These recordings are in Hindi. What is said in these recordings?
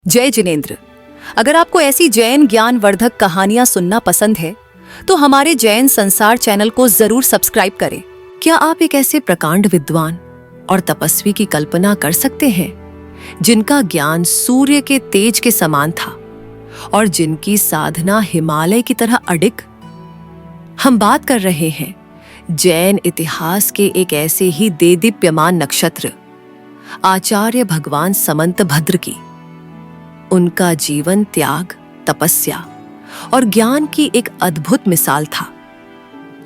जय जिनेंद्र। अगर आपको ऐसी जैन ज्ञानवर्धक कहानियां सुनना पसंद है तो हमारे जैन संसार चैनल को जरूर सब्सक्राइब करें। क्या आप एक ऐसे प्रकांड विद्वान और तपस्वी की कल्पना कर सकते हैं जिनका ज्ञान सूर्य के तेज के समान था और जिनकी साधना हिमालय की तरह अडिग? हम बात कर रहे हैं जैन इतिहास के एक ऐसे ही देदीप्यमान नक्षत्र आचार्य भगवान समंतभद्र की। उनका जीवन त्याग, तपस्या और ज्ञान की एक अद्भुत मिसाल था।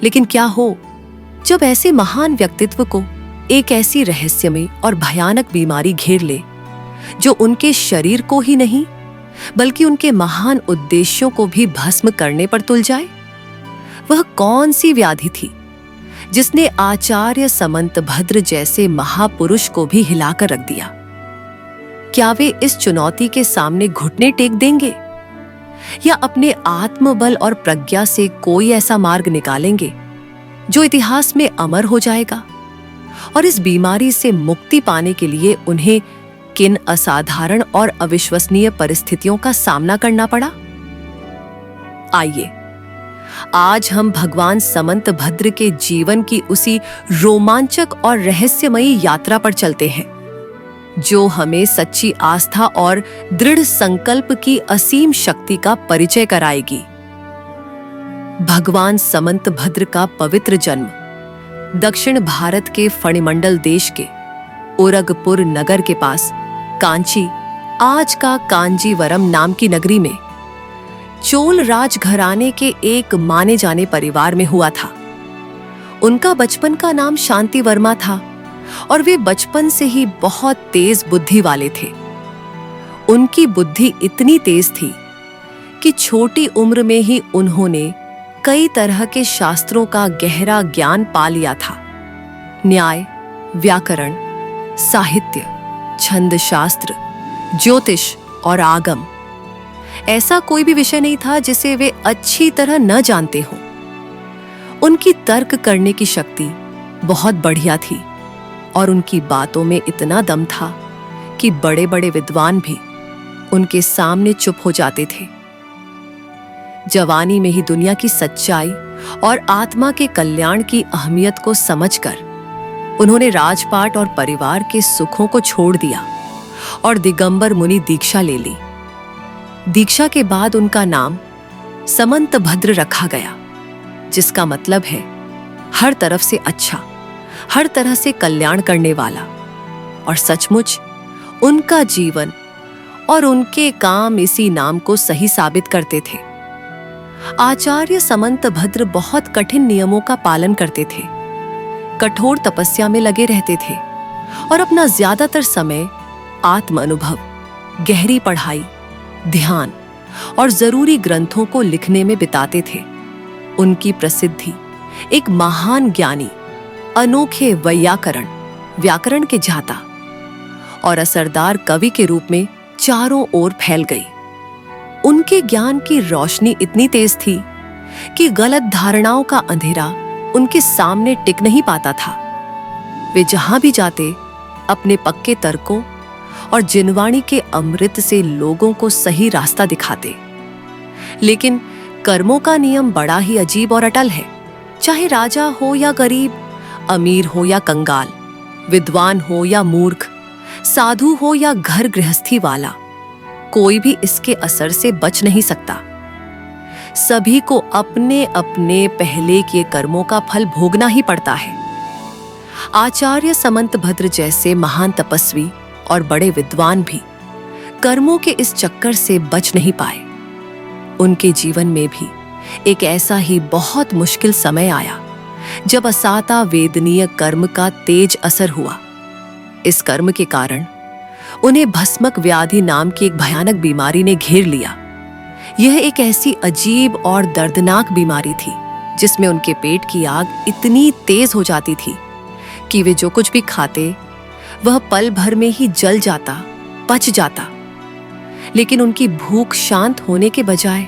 लेकिन क्या हो जब ऐसे महान व्यक्तित्व को एक ऐसी रहस्यमय और भयानक बीमारी घेर ले जो उनके शरीर को ही नहीं बल्कि उनके महान उद्देश्यों को भी भस्म करने पर तुल जाए? वह कौन सी व्याधि थी जिसने आचार्य समंतभद्र जैसे महापुरुष को भी हिलाकर रख दिया? क्या वे इस चुनौती के सामने घुटने टेक देंगे या अपने आत्मबल और प्रज्ञा से कोई ऐसा मार्ग निकालेंगे जो इतिहास में अमर हो जाएगा? और इस बीमारी से मुक्ति पाने के लिए उन्हें किन असाधारण और अविश्वसनीय परिस्थितियों का सामना करना पड़ा? आइए आज हम भगवान समंतभद्र के जीवन की उसी रोमांचक और रहस्यमयी यात्रा पर चलते हैं जो हमें सच्ची आस्था और दृढ़ संकल्प की असीम शक्ति का परिचय कराएगी। भगवान समंतभद्र का पवित्र जन्म दक्षिण भारत के फणिमंडल देश के ओरगपुर नगर के पास कांची, आज का कांजीवरम नाम की नगरी में चोल राजघराने के एक माने जाने परिवार में हुआ था। उनका बचपन का नाम शांति वर्मा था और वे बचपन से ही बहुत तेज बुद्धि वाले थे। उनकी बुद्धि इतनी तेज थी कि छोटी उम्र में ही उन्होंने कई तरह के शास्त्रों का गहरा ज्ञान पा लिया था। न्याय, व्याकरण, साहित्य, छंद शास्त्र, ज्योतिष और आगम, ऐसा कोई भी विषय नहीं था जिसे वे अच्छी तरह न जानते हों। उनकी तर्क करने की शक्ति बहुत बढ़िया थी और उनकी बातों में इतना दम था कि बड़े बड़े विद्वान भी उनके सामने चुप हो जाते थे। जवानी में ही दुनिया की सच्चाई और आत्मा के कल्याण की अहमियत को समझकर उन्होंने राजपाट और परिवार के सुखों को छोड़ दिया और दिगंबर मुनि दीक्षा ले ली। दीक्षा के बाद उनका नाम समंतभद्र रखा गया, जिसका मतलब है हर तरफ से अच्छा, हर तरह से कल्याण करने वाला। और सचमुच उनका जीवन और उनके काम इसी नाम को सही साबित करते थे। आचार्य समंतभद्र बहुत कठिन नियमों का पालन करते थे, कठोर तपस्या में लगे रहते थे और अपना ज्यादातर समय आत्म अनुभव, गहरी पढ़ाई, ध्यान और जरूरी ग्रंथों को लिखने में बिताते थे। उनकी प्रसिद्धि एक महान ज्ञानी, अनोखे व्याकरण के जाता और असरदार कवि के रूप में चारों ओर फैल गई। उनके ज्ञान की रोशनी इतनी तेज थी कि गलत धारणाओं का अंधेरा उनके सामने टिक नहीं पाता था। वे जहां भी जाते अपने पक्के तर्कों और जिनवाणी के अमृत से लोगों को सही रास्ता दिखाते। लेकिन कर्मों का नियम बड़ा ही अजीब और अटल है। चाहे राजा हो या गरीब, अमीर हो या कंगाल, विद्वान हो या मूर्ख, साधु हो या घर गृहस्थी वाला, कोई भी इसके असर से बच नहीं सकता। सभी को अपने अपने पहले किए कर्मों का फल भोगना ही पड़ता है। आचार्य समंतभद्र जैसे महान तपस्वी और बड़े विद्वान भी कर्मों के इस चक्कर से बच नहीं पाए। उनके जीवन में भी एक ऐसा ही बहुत मुश्किल समय आया जब असाता वेदनीय कर्म का तेज असर हुआ। इस कर्म के कारण उन्हें भस्मक व्याधि नाम की एक भयानक बीमारी ने घेर लिया। यह एक ऐसी अजीब और दर्दनाक बीमारी थी जिसमें उनके पेट की आग इतनी तेज हो जाती थी कि वे जो कुछ भी खाते वह पल भर में ही जल जाता, पच जाता। लेकिन उनकी भूख शांत होने के बजाय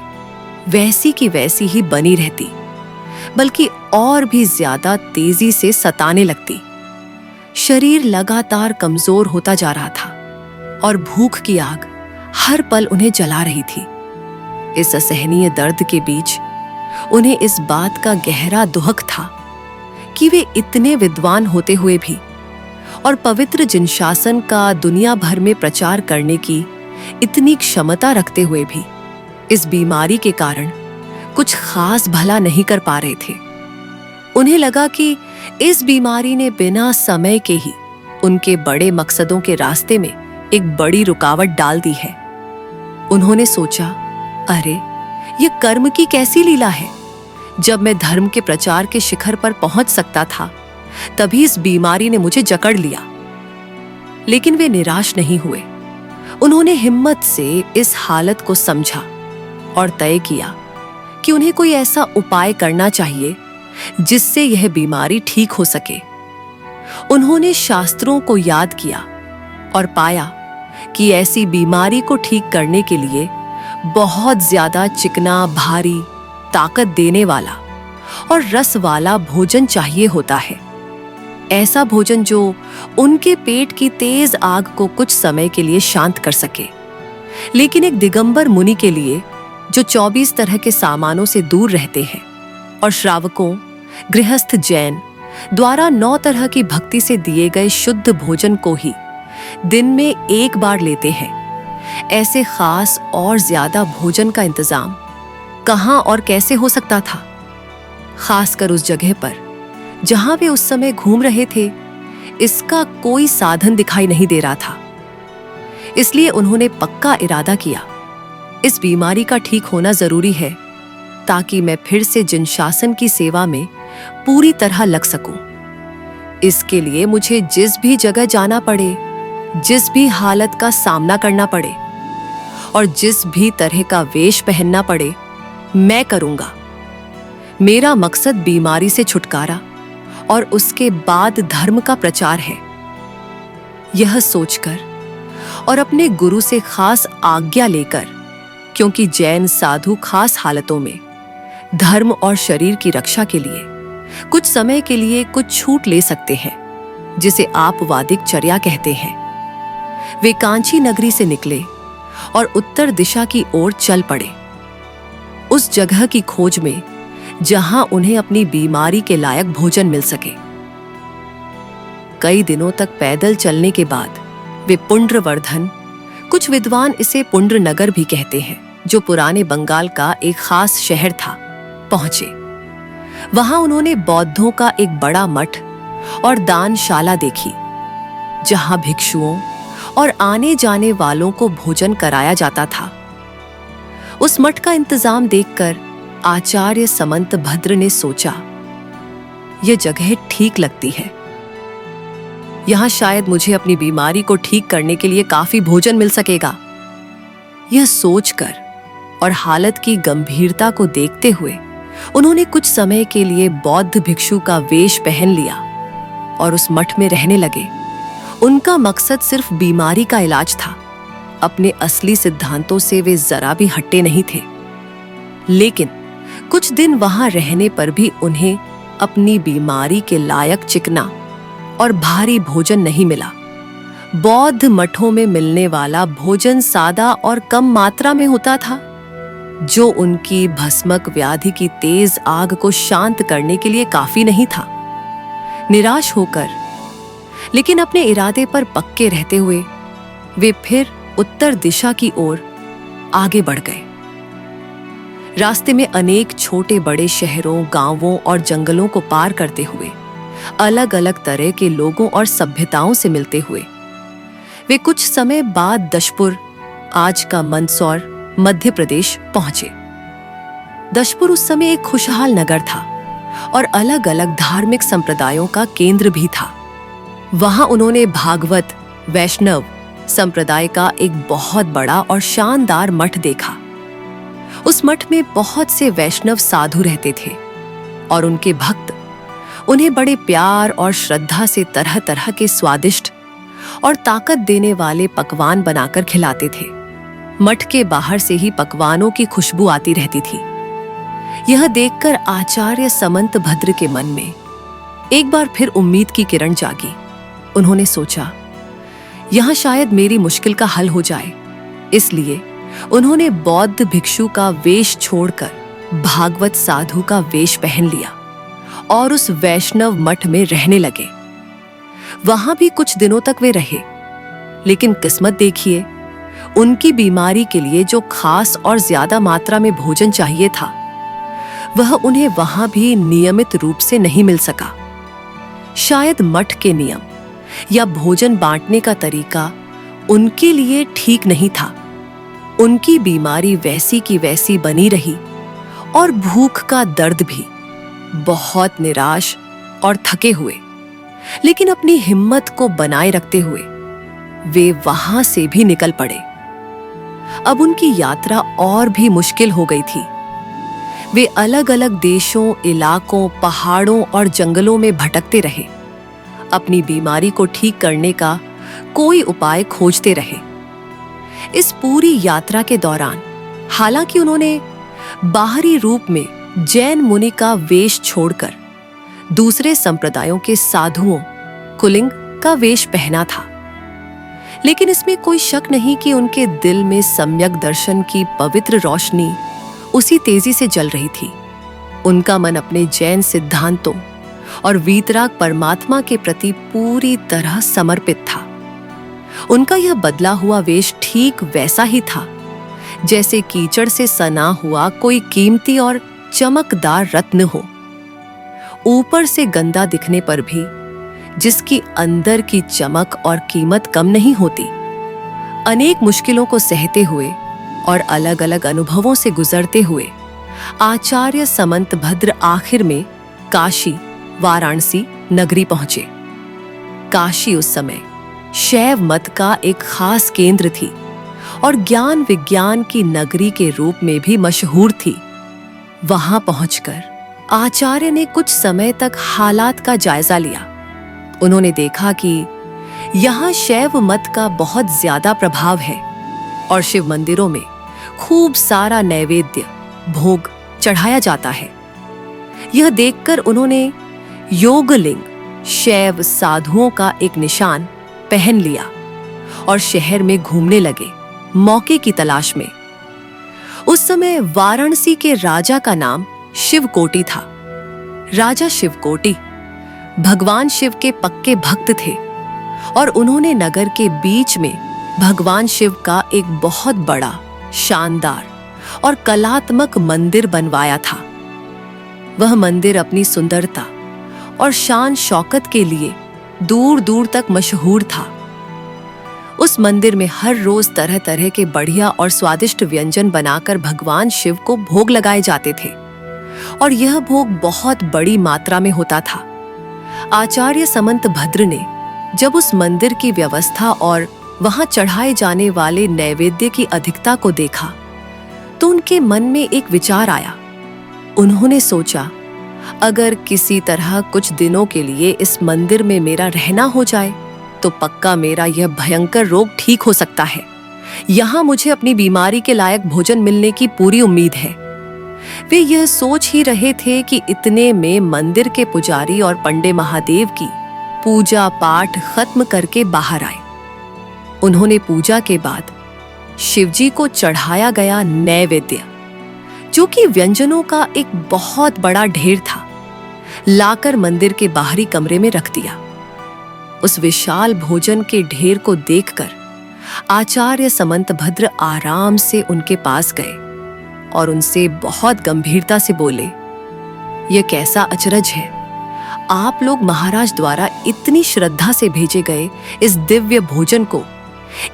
वैसी की वैसी ही बनी रहती, बल्कि और भी ज्यादा तेजी से सताने लगती। शरीर लगातार कमजोर होता जा रहा था और भूख की आग हर पल उन्हें जला रही थी। इस असहनीय दर्द के बीच उन्हें इस बात का गहरा दुहक था कि वे इतने विद्वान होते हुए भी और पवित्र जिनशासन का दुनिया भर में प्रचार करने की इतनी क्षमता रखते हुए भी इस बीमारी के कारण कुछ खास भला नहीं कर पा रहे थे। उन्हें लगा कि इस बीमारी ने बिना समय के ही उनके बड़े मकसदों के रास्ते में एक बड़ी रुकावट डाल दी है। उन्होंने सोचा, अरे ये कर्म की कैसी लीला है। जब मैं धर्म के प्रचार के शिखर पर पहुंच सकता था, तभी इस बीमारी ने मुझे जकड़ लिया। लेकिन वे निराश नहीं हुए। उन्होंने हिम्मत से इस हालत को समझा और तय किया कि उन्हें कोई ऐसा उपाय करना चाहिए जिससे यह बीमारी ठीक हो सके। उन्होंने शास्त्रों को याद किया और पाया कि ऐसी बीमारी को ठीक करने के लिए बहुत ज्यादा चिकना, भारी, ताकत देने वाला और रस वाला भोजन चाहिए होता है। ऐसा भोजन जो उनके पेट की तेज आग को कुछ समय के लिए शांत कर सके। लेकिन एक दिगंबर मुनि के लिए, जो 24 तरह के सामानों से दूर रहते हैं और श्रावकों, गृहस्थ जैन द्वारा 9 तरह की भक्ति से दिए गए शुद्ध भोजन को ही दिन में एक बार लेते हैं, ऐसे खास और ज्यादा भोजन का इंतजाम कहां और कैसे हो सकता था। खासकर उस जगह पर जहां वे उस समय घूम रहे थे, इसका कोई साधन दिखाई नहीं दे रहा था। इसलिए उन्होंने पक्का इरादा किया, इस बीमारी का ठीक होना जरूरी है ताकि मैं फिर से जिनशासन की सेवा में पूरी तरह लग सकूं। इसके लिए मुझे जिस भी जगह जाना पड़े, जिस भी हालत का सामना करना पड़े और जिस भी तरह का वेश पहनना पड़े, मैं करूंगा। मेरा मकसद बीमारी से छुटकारा और उसके बाद धर्म का प्रचार है। यह सोचकर और अपने गुरु से खास आज्ञा लेकर, क्योंकि जैन साधु खास हालतों में धर्म और शरीर की रक्षा के लिए कुछ समय के लिए कुछ छूट ले सकते हैं, जिसे आप वादिक चर्या कहते हैं। वे कांची नगरी से निकले और उत्तर दिशा की ओर चल पड़े, उस जगह की खोज में जहां उन्हें अपनी बीमारी के लायक भोजन मिल सके। कई दिनों तक पैदल चलने के बाद वे पुंड्रवर्धन, कुछ विद्वान इसे पुंड्र नगर भी कहते हैं, जो पुराने बंगाल का एक खास शहर था, पहुंचे। वहां उन्होंने बौद्धों का एक बड़ा मठ और दानशाला देखी, जहां भिक्षुओं और आने जाने वालों को भोजन कराया जाता था। उस मठ का इंतजाम देखकर आचार्य समंत भद्र ने सोचा, यह जगह ठीक लगती है। यहां शायद मुझे अपनी बीमारी को ठीक करने के लिए काफी भोजन मिल सकेगा। यह सोचकर और हालत की गंभीरता को देखते हुए उन्होंने कुछ समय के लिए बौद्ध भिक्षु का वेश पहन लिया और उस मठ में रहने लगे। उनका मकसद सिर्फ बीमारी का इलाज था। अपने असली सिद्धांतों से वे जरा भी हटे नहीं थे। लेकिन कुछ दिन वहां रहने पर भी उन्हें अपनी बीमारी के लायक चिकना और भारी भोजन नहीं मिला। बौद्ध मठों में मिलने वाला भोजन सादा और कम मात्रा में होता था, जो उनकी भस्मक व्याधि की तेज आग को शांत करने के लिए काफी नहीं था। निराश होकर, लेकिन अपने इरादे पर पक्के रहते हुए, वे फिर उत्तर दिशा की ओर आगे बढ़ गए। रास्ते में अनेक छोटे बड़े शहरों, गांवों और जंगलों को पार करते हुए, अलग अलग तरह के लोगों और सभ्यताओं से मिलते हुए, वे कुछ समय बाद दशपुर, आज का मंदसौर, मध्य प्रदेश पहुंचे। दशपुर उस समय एक खुशहाल नगर था और अलग अलग धार्मिक संप्रदायों का केंद्र भी था। वहां उन्होंने भागवत वैष्णव संप्रदाय का एक बहुत बड़ा और शानदार मठ देखा। उस मठ में बहुत से वैष्णव साधु रहते थे और उनके भक्त उन्हें बड़े प्यार और श्रद्धा से तरह तरह के स्वादिष्ट और ताकत देने वाले पकवान बनाकर खिलाते थे। मठ के बाहर से ही पकवानों की खुशबू आती रहती थी। यह देखकर आचार्य समंत भद्र के मन में एक बार फिर उम्मीद की किरण जागी। उन्होंने सोचा, यहां शायद मेरी मुश्किल का हल हो जाए। इसलिए उन्होंने बौद्ध भिक्षु का वेश छोड़कर भागवत साधु का वेश पहन लिया और उस वैष्णव मठ में रहने लगे। वहां भी कुछ दिनों तक वे रहे, लेकिन किस्मत देखिए, उनकी बीमारी के लिए जो खास और ज्यादा मात्रा में भोजन चाहिए था, वह उन्हें वहां भी नियमित रूप से नहीं मिल सका। शायद मठ के नियम या भोजन बांटने का तरीका उनके लिए ठीक नहीं था। उनकी बीमारी वैसी की वैसी बनी रही और भूख का दर्द भी। बहुत निराश और थके हुए, लेकिन अपनी हिम्मत को बनाए रखते हुए वे वहां से भी निकल पड़े। अब उनकी यात्रा और भी मुश्किल हो गई थी। वे अलग अलग देशों, इलाकों, पहाड़ों और जंगलों में भटकते रहे, अपनी बीमारी को ठीक करने का कोई उपाय खोजते रहे। इस पूरी यात्रा के दौरान हालांकि उन्होंने बाहरी रूप में जैन मुनि का वेश छोड़कर दूसरे संप्रदायों के साधुओं, कुलिंग का वेश पहना था, लेकिन इसमें कोई शक नहीं कि उनके दिल में सम्यक दर्शन की पवित्र रोशनी उसी तेजी से जल रही थी। उनका मन अपने जैन सिद्धांतों और वीतराग परमात्मा के प्रति पूरी तरह समर्पित था। उनका यह बदला हुआ वेश ठीक वैसा ही था जैसे कीचड़ से सना हुआ कोई कीमती और चमकदार रत्न हो, ऊपर से गंदा दिखने पर भी जिसकी अंदर की चमक और कीमत कम नहीं होती। अनेक मुश्किलों को सहते हुए और अलग अलग अनुभवों से गुजरते हुए आचार्य समंतभद्र आखिर में काशी, वाराणसी नगरी पहुंचे। काशी उस समय शैव मत का एक खास केंद्र थी और ज्ञान विज्ञान की नगरी के रूप में भी मशहूर थी। वहां पहुंचकर आचार्य ने कुछ समय तक हालात का जायजा लिया। उन्होंने देखा कि यहाँ शैव मत का बहुत ज्यादा प्रभाव है और शिव मंदिरों में खूब सारा नैवेद्य, भोग चढ़ाया जाता है। यह देखकर उन्होंने योगलिंग, शैव साधुओं का एक निशान पहन लिया और शहर में घूमने लगे, मौके की तलाश में। उस समय वाराणसी के राजा का नाम शिवकोटि था। राजा शिवकोटि भगवान शिव के पक्के भक्त थे और उन्होंने नगर के बीच में भगवान शिव का एक बहुत बड़ा, शानदार और कलात्मक मंदिर बनवाया था। वह मंदिर अपनी सुंदरता और शान शौकत के लिए दूर दूर तक मशहूर था। उस मंदिर में हर रोज तरह तरह के बढ़िया और स्वादिष्ट व्यंजन बनाकर भगवान शिव को भोग लगाए जाते थे और यह भोग बहुत बड़ी मात्रा में होता था। आचार्य समंतभद्र ने जब उस मंदिर की व्यवस्था और वहां चढ़ाए जाने वाले नैवेद्य की अधिकता को देखा तो उनके मन में एक विचार आया। उन्होंने सोचा, अगर किसी तरह कुछ दिनों के लिए इस मंदिर में मेरा रहना हो जाए तो पक्का मेरा यह भयंकर रोग ठीक हो सकता है। यहाँ मुझे अपनी बीमारी के लायक भोजन मिलने की पूरी उम्मीद है। वे यह सोच ही रहे थे कि इतने में मंदिर के पुजारी और पंडे महादेव की पूजा पाठ खत्म करके बाहर आए। उन्होंने पूजा के बाद शिवजी को चढ़ाया गया नैवेद्य, जो कि व्यंजनों का एक बहुत बड़ा ढेर था, लाकर मंदिर के बाहरी कमरे में रख दिया। उस विशाल भोजन के ढेर को देखकर आचार्य समंतभद्र आराम से उनके पास गए और उनसे बहुत गंभीरता से बोले, यह कैसा अचरज है, आप लोग महाराज द्वारा इतनी श्रद्धा से भेजे गए इस दिव्य भोजन को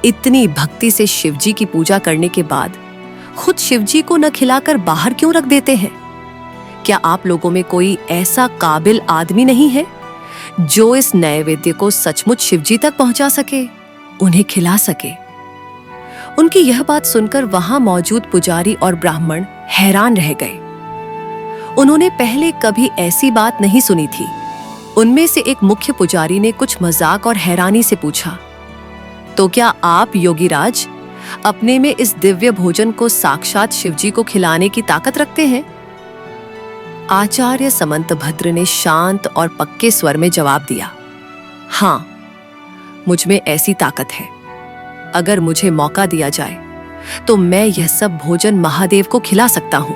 इतनी भक्ति से शिवजी की पूजा करने के बाद खुद शिवजी को न खिलाकर बाहर क्यों रख देते हैं? क्या आप लोगों में कोई ऐसा काबिल आदमी नहीं है जो इस नैवेद्य को सचमुच शिवजी तक पहुंचा सके, उन्हें खिला सके? उनकी यह बात सुनकर वहां मौजूद पुजारी और ब्राह्मण हैरान रह गए। उन्होंने पहले कभी ऐसी बात नहीं सुनी थी। उनमें से एक मुख्य पुजारी ने कुछ मजाक और हैरानी से पूछा, तो क्या आप योगीराज अपने में इस दिव्य भोजन को साक्षात शिवजी को खिलाने की ताकत रखते हैं? आचार्य समंतभद्र ने शांत और पक्के स्वर में जवाब दिया, हाँ, मुझ में ऐसी ताकत है। अगर मुझे मौका दिया जाए तो मैं यह सब भोजन महादेव को खिला सकता हूं।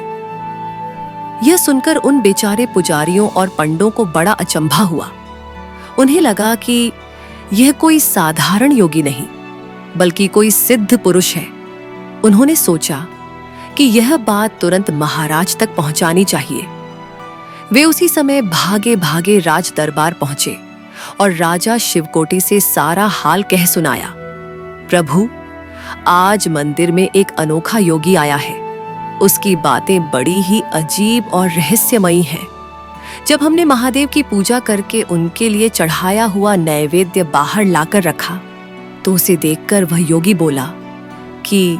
यह सुनकर उन बेचारे पुजारियों और पंडों को बड़ा अचंभा हुआ। उन्हें लगा कि यह कोई साधारण योगी नहीं, बल्कि कोई सिद्ध पुरुष है। उन्होंने सोचा कि यह बात तुरंत महाराज तक पहुंचानी चाहिए। वे उसी समय भागे भागे राज दरबार पहुंचे और राजा शिवकोटी से सारा हाल कह सुनाया। प्रभु, आज मंदिर में एक अनोखा योगी आया है। उसकी बातें बड़ी ही अजीब और रहस्यमयी हैं। जब हमने महादेव की पूजा करके उनके लिए चढ़ाया हुआ नैवेद्य बाहर लाकर रखा, तो उसे देखकर वह योगी बोला कि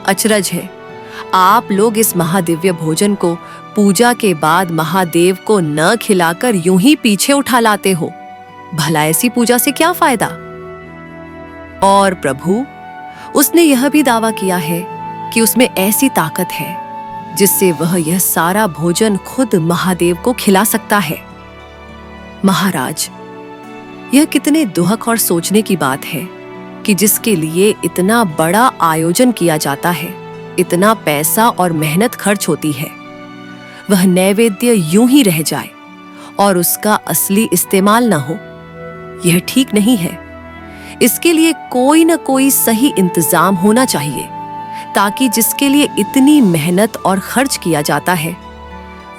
अचरज है, आप लोग इस महादिव्य भोजन को पूजा के बाद महादेव को न खिलाकर यूं ही पीछे उठा लाते हो। भला ऐसी पूजा से क्या फायदा? और प्रभु, उसने यह भी दावा किया है कि उसमें ऐसी ताकत है जिससे वह यह सारा भोजन खुद महादेव को खिला सकता है। महाराज, यह कितने दुहक और सोचने की बात है कि जिसके लिए इतना बड़ा आयोजन किया जाता है, इतना पैसा और मेहनत खर्च होती है, वह नैवेद्य यूं ही रह जाए और उसका असली इस्तेमाल न हो। यह ठीक नहीं है। इसके लिए कोई न कोई सही इंतजाम होना चाहिए, ताकि जिसके लिए इतनी मेहनत और खर्च किया जाता है,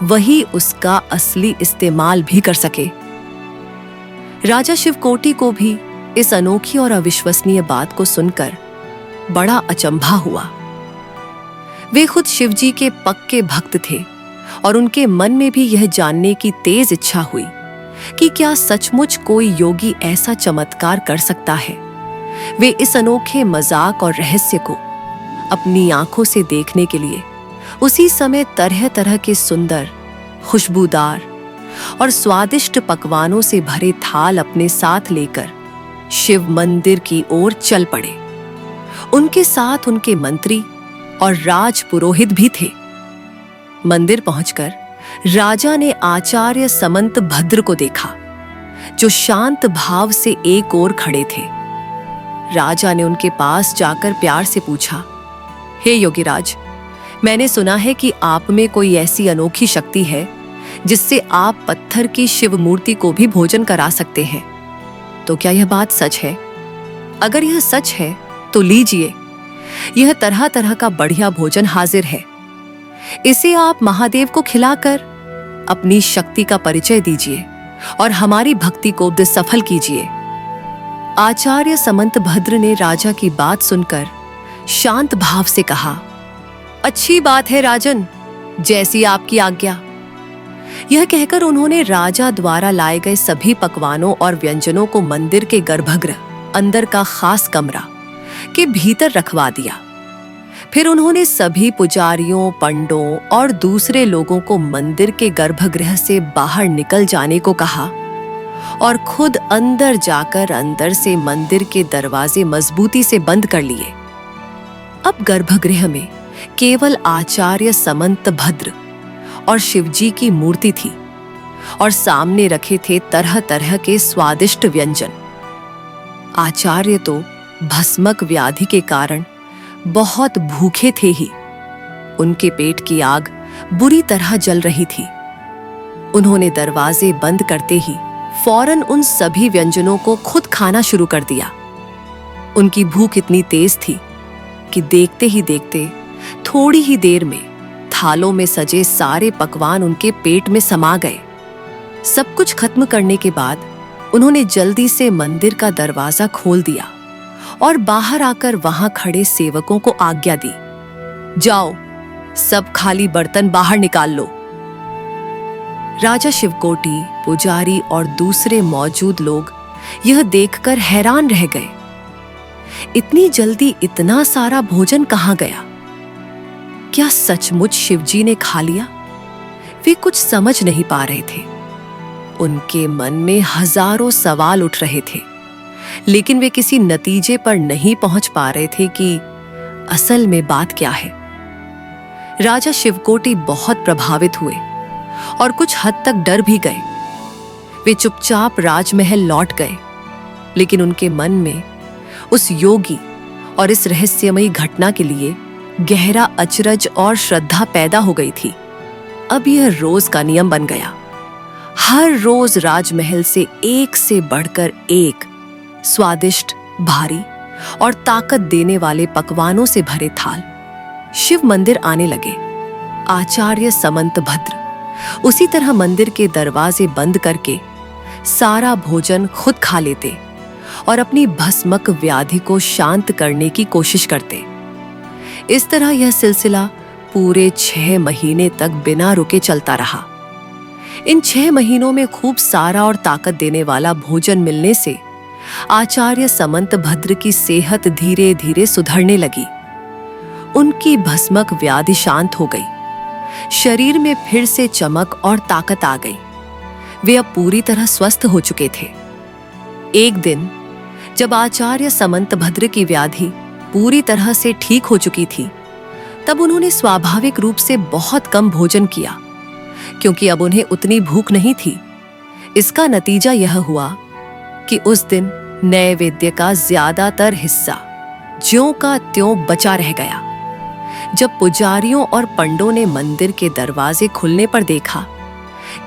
वही उसका असली इस्तेमाल भी कर सके। राजा शिवकोटी को भी इस अनोखी और अविश्वसनीय बात को सुनकर बड़ा अचंभा हुआ। वे खुद शिवजी के पक्के भक्त थे और उनके मन में भी यह जानने की तेज इच्छा हुई कि क्या सचमुच कोई योगी ऐसा चमत्कार कर सकता है। वे इस अनोखे मजाक और रहस्य को अपनी आंखों से देखने के लिए उसी समय तरह तरह के सुंदर, खुशबूदार और स्वादिष्ट पकवानों से भरे थाल अपने साथ लेकर शिव मंदिर की ओर चल पड़े। उनके साथ उनके मंत्री और राज पुरोहित भी थे। मंदिर पहुंचकर राजा ने आचार्य समंत भद्र को देखा, जो शांत भाव से एक ओर खड़े थे। राजा ने उनके पास जाकर प्यार से पूछा, हे योगीराज, मैंने सुना है कि आप में कोई ऐसी अनोखी शक्ति है जिससे आप पत्थर की शिव मूर्ति को भी भोजन करा सकते हैं। तो क्या यह बात सच है? अगर यह सच है तो लीजिए, यह तरह तरह का बढ़िया भोजन हाजिर है। इसे आप महादेव को खिलाकर अपनी शक्ति का परिचय दीजिए और हमारी भक्ति को सफल कीजिए। आचार्य समंत भद्र ने राजा की बात सुनकर शांत भाव से कहा, अच्छी बात है राजन, जैसी आपकी आज्ञा। यह कहकर उन्होंने राजा द्वारा लाए गए सभी पकवानों और व्यंजनों को मंदिर के गर्भगृह, अंदर का खास कमरा के भीतर रखवा दिया। फिर उन्होंने सभी पुजारियों, पंडों और दूसरे लोगों को मंदिर के गर्भगृह से बाहर निकल जाने को कहा और खुद अंदर जाकर अंदर से मंदिर के दरवाजे मजबूती से बंद कर लिए। अब गर्भगृह में केवल आचार्य समंत भद्र और शिवजी की मूर्ति थी और सामने रखे थे तरह तरह के स्वादिष्ट व्यंजन। आचार्य तो भस्मक व्याधि के कारण बहुत भूखे थे ही। उनके पेट की आग बुरी तरह जल रही थी। उन्होंने दरवाजे बंद करते ही फौरन उन सभी व्यंजनों को खुद खाना शुरू कर दिया। उनकी भूख इतनी तेज थी कि देखते ही देखते थोड़ी ही देर में थालों में सजे सारे पकवान उनके पेट में समा गए। सब कुछ खत्म करने के बाद उन्होंने जल्दी से मंदिर का दरवाजा खोल दिया और बाहर आकर वहां खड़े सेवकों को आज्ञा दी, जाओ, सब खाली बर्तन बाहर निकाल लो। राजा शिवकोटी, पुजारी और दूसरे मौजूद लोग यह देखकर हैरान रह गए। इतनी जल्दी इतना सारा भोजन कहां गया? क्या सचमुच शिवजी ने खा लिया? वे कुछ समझ नहीं पा रहे थे। उनके मन में हजारों सवाल उठ रहे थे, लेकिन वे किसी नतीजे पर नहीं पहुंच पा रहे थे कि असल में बात क्या है। राजा शिवकोटी बहुत प्रभावित हुए और कुछ हद तक डर भी गए। वे चुपचाप राजमहल लौट गए, लेकिन उनके मन में उस योगी और इस रहस्यमयी घटना के लिए गहरा अचरज और श्रद्धा पैदा हो गई थी। अब यह रोज का नियम बन गया। हर रोज राजमहल से बढ़कर एक स्वादिष्ट, भारी और ताकत देने वाले पकवानों से भरे थाल शिव मंदिर आने लगे। आचार्य समंतभद्र उसी तरह मंदिर के दरवाजे बंद करके सारा भोजन खुद खा लेते और अपनी भस्मक व्याधि को शांत करने की कोशिश करते। इस तरह यह सिलसिला पूरे 6 महीने तक बिना रुके चलता रहा। इन 6 महीनों में खूब सारा और ताकत देने वाला भोजन मिलने से आचार्य समंतभद्र की सेहत धीरे धीरे सुधरने लगी। उनकी भस्मक व्याधि शांत हो गई। शरीर में फिर से चमक और ताकत आ गई। वे अब पूरी तरह स्वस्थ हो चुके थे। एक दिन जब आचार्य समंतभद्र की व्याधि पूरी तरह से ठीक हो चुकी थी, तब उन्होंने स्वाभाविक रूप से बहुत कम भोजन किया, क्योंकि अब उन्हें उतनी भूख नहीं थी। इसका नतीजा यह हुआ कि उस दिन नैवेद्य का ज्यादातर हिस्सा ज्यों का त्यों बचा रह गया। जब पुजारियों और पंडों ने मंदिर के दरवाजे खुलने पर देखा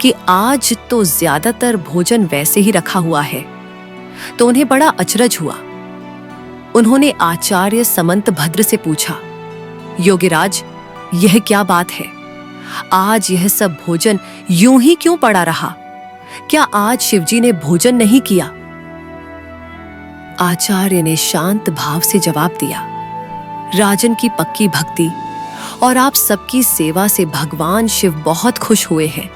कि आज तो ज्यादातर भोजन वैसे ही रखा हुआ है, तो उन्हें बड़ा अचरज हुआ। उन्होंने आचार्य समंतभद्र से पूछा, योगिराज, यह क्या बात है? आज यह सब भोजन यूं ही क्यों पड़ा रहा? क्या आज शिवजी ने भोजन नहीं किया? आचार्य ने शांत भाव से जवाब दिया, राजन की पक्की भक्ति और आप सबकी सेवा से भगवान शिव बहुत खुश हुए हैं।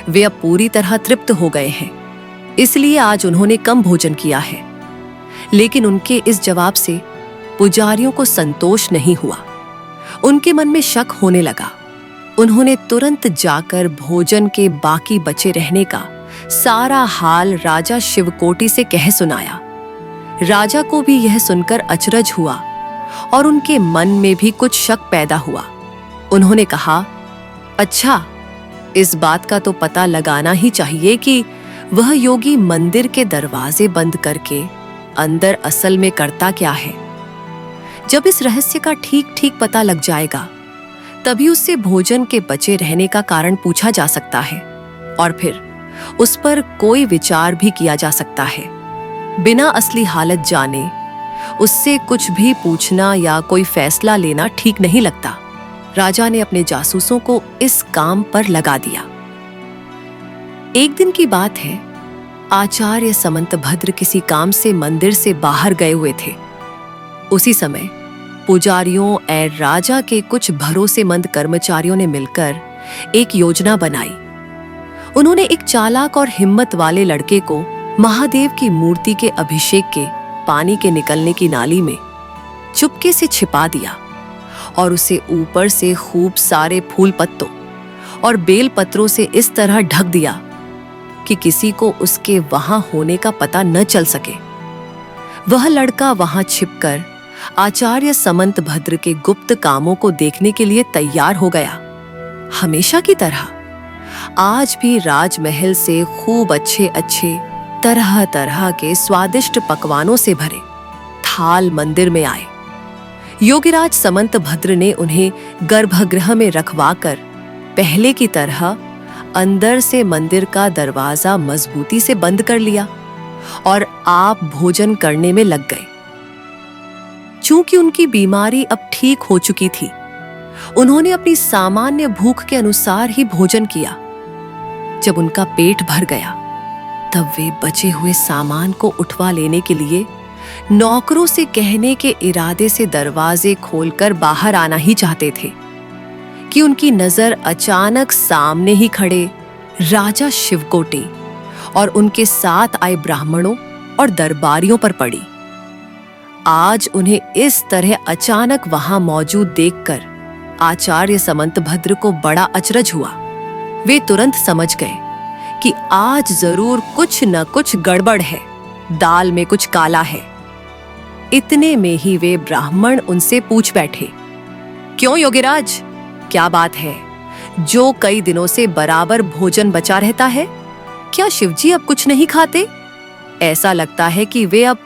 वे अब पूरी तरह तृप्त हो गए हैं, इसलिए आज उन्होंने कम भोजन किया है। लेकिन उनके इस जवाब से पुजारियों को संतोष नहीं हुआ। उनके मन में शक होने लगा। उन्होंने तुरंत जाकर भोजन के बाकी बचे रहने का सारा हाल राजा शिवकोटि से कह सुनाया। राजा को भी यह सुनकर अचरज हुआ और उनके मन में भी कुछ शक पैदा हुआ। उन्होंने कहा, अच्छा, इस बात का तो पता लगाना ही चाहिए कि वह योगी मंदिर के दरवाजे बंद करके अंदर असल में करता क्या है। जब इस रहस्य का ठीक ठीक पता लग जाएगा, तभी उससे भोजन के बचे रहने का कारण पूछा जा सकता है और फिर उस पर कोई विचार भी किया जा सकता है। बिना असली हालत जाने उससे कुछ भी पूछना या कोई फैसला लेना ठीक नहीं लगता। राजा ने अपने जासूसों को इस काम पर लगा दिया। एक दिन की बात है, आचार्य समंतभद्र किसी काम से मंदिर से बाहर गए हुए थे। उसी समय पुजारियों और राजा के कुछ भरोसेमंद कर्मचारियों ने मिलकर एक योजना बनाई। उन्होंने एक चालाक और हिम्मत वाले लड़के को महादेव की मूर्ति के अभिषेक के पानी के निकलने की नाली में चुपके से छिपा दिया और उसे ऊपर से खूब सारे फूल पत्तों और बेल पत्रों से इस तरह ढक दिया कि किसी को उसके वहां होने का पता न चल सके। वह लड़का वहां छिपकर आचार्य समंतभद्र के गुप्त कामों को देखने के लिए तैयार हो गया। हमेशा की तरह आज भी राजमहल से खूब अच्छे अच्छे तरह तरह के स्वादिष्ट पकवानों से भरे थाल मंदिर में आए। योगीराज समंतभद्र ने उन्हें गर्भगृह में रखवाकर पहले की तरह अंदर से मंदिर का दरवाजा मजबूती से बंद कर लिया और आप भोजन करने में लग गए। चूंकि उनकी बीमारी अब ठीक हो चुकी थी, उन्होंने अपनी सामान्य भूख के अनुसार ही भोजन किया। जब उनका पेट भर गया, तब वे बचे हुए सामान को उठवा लेने के लिए नौकरों से कहने के इरादे से दरवाजे खोलकर बाहर आना ही चाहते थे कि उनकी नजर अचानक सामने ही खड़े राजा शिवकोटि और उनके साथ आए ब्राह्मणों और दरबारियों पर पड़ी। आज उन्हें इस तरह अचानक वहां मौजूद देखकर आचार्य समंतभद्र को बड़ा अचरज हुआ। वे तुरंत समझ गए कि आज जरूर कुछ न कुछ गड़बड़ है, दाल में कुछ काला है। इतने में ही वे ब्राह्मण उनसे पूछ बैठे, क्यों योगीराज, क्या बात है? जो कई दिनों से बराबर भोजन बचा रहता है, क्या शिवजी अब कुछ नहीं खाते? ऐसा लगता है कि वे अब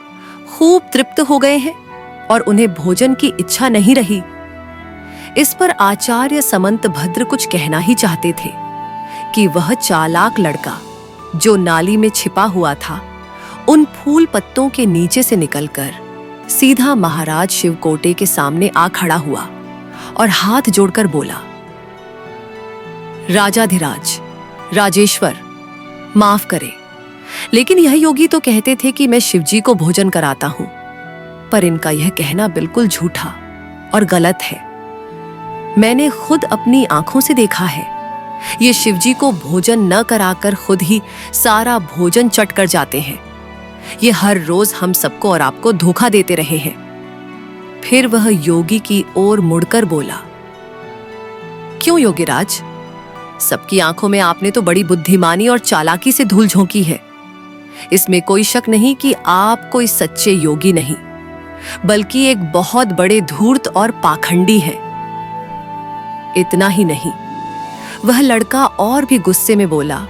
खूब तृप्त हो गए हैं और उन्हें भोजन की इच्छा नहीं रही। इस पर आचार्य समंत भद्र कुछ कहना ही चाहते थे कि वह चालाक लड़का जो नाली में छिपा हुआ था, उन फूल पत्तों के नीचे से निकलकर सीधा महाराज शिवकोटे के सामने आ खड़ा हुआ और हाथ जोड़कर बोला, राजाधिराज, राजेश्वर, माफ करे, लेकिन यह योगी तो कहते थे कि मैं शिवजी को भोजन कराता हूं, पर इनका यह कहना बिल्कुल झूठा और गलत है। मैंने खुद अपनी आंखों से देखा है, ये शिवजी को भोजन न कराकर खुद ही सारा भोजन चट कर जाते हैं। ये हर रोज हम सबको और आपको धोखा देते रहे हैं। फिर वह योगी की ओर मुड़कर बोला, क्यों योगीराज, सबकी आंखों में आपने तो बड़ी बुद्धिमानी और चालाकी से धूल झोंकी है। इसमें कोई शक नहीं कि आप कोई सच्चे योगी नहीं, बल्कि एक बहुत बड़े धूर्त और पाखंडी हैं। इतना ही नहीं, वह लड़का और भी गुस्से में बोला,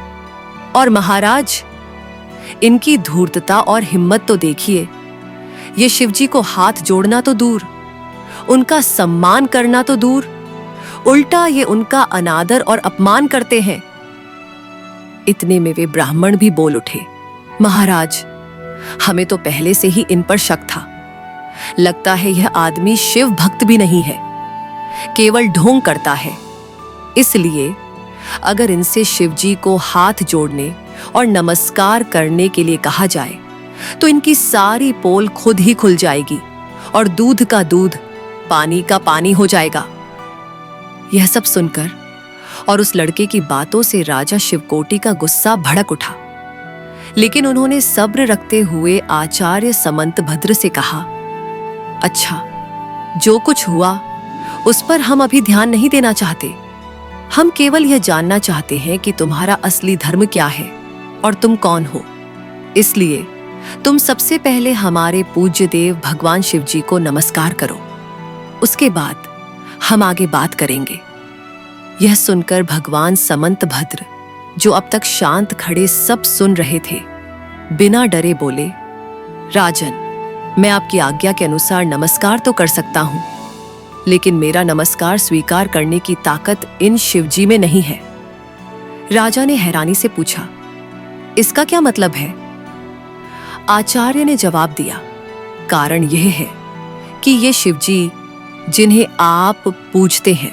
और महाराज, इनकी धूर्तता और हिम्मत तो देखिए। ये शिवजी को हाथ जोड़ना तो दूर, उनका सम्मान करना तो दूर, उल्टा ये उनका अनादर और अपमान करते हैं। इतने में वे ब्राह्मण भी बोल उठे, महाराज, हमें तो पहले से ही इन पर शक था। लगता है यह आदमी शिव भक्त भी नहीं है, केवल ढोंग करता है। इसलिए अगर इनसे शिवजी को हाथ जोड़ने और नमस्कार करने के लिए कहा जाए तो इनकी सारी पोल खुद ही खुल जाएगी और दूध का दूध, पानी का पानी हो जाएगा। यह सब सुनकर और उस लड़के की बातों से राजा शिवकोटी का गुस्सा भड़क उठा, लेकिन उन्होंने सब्र रखते हुए आचार्य समंत भद्र से कहा, अच्छा, जो कुछ हुआ उस पर हम अभी ध्यान नहीं देना चाहते। हम केवल यह जानना चाहते हैं कि तुम्हारा असली धर्म क्या है और तुम कौन हो। इसलिए तुम सबसे पहले हमारे पूज्य देव भगवान शिवजी को नमस्कार करो, उसके बाद हम आगे बात करेंगे। यह सुनकर भगवान समंत भद्र, जो अब तक शांत खड़े सब सुन रहे थे, बिना डरे बोले, राजन, मैं आपकी आज्ञा के अनुसार नमस्कार तो कर सकता हूं, लेकिन मेरा नमस्कार स्वीकार करने की ताकत इन शिवजी में नहीं है। राजा ने हैरानी से पूछा, इसका क्या मतलब है? आचार्य ने जवाब दिया, कारण यह है कि ये शिवजी जिन्हें आप पूजते हैं,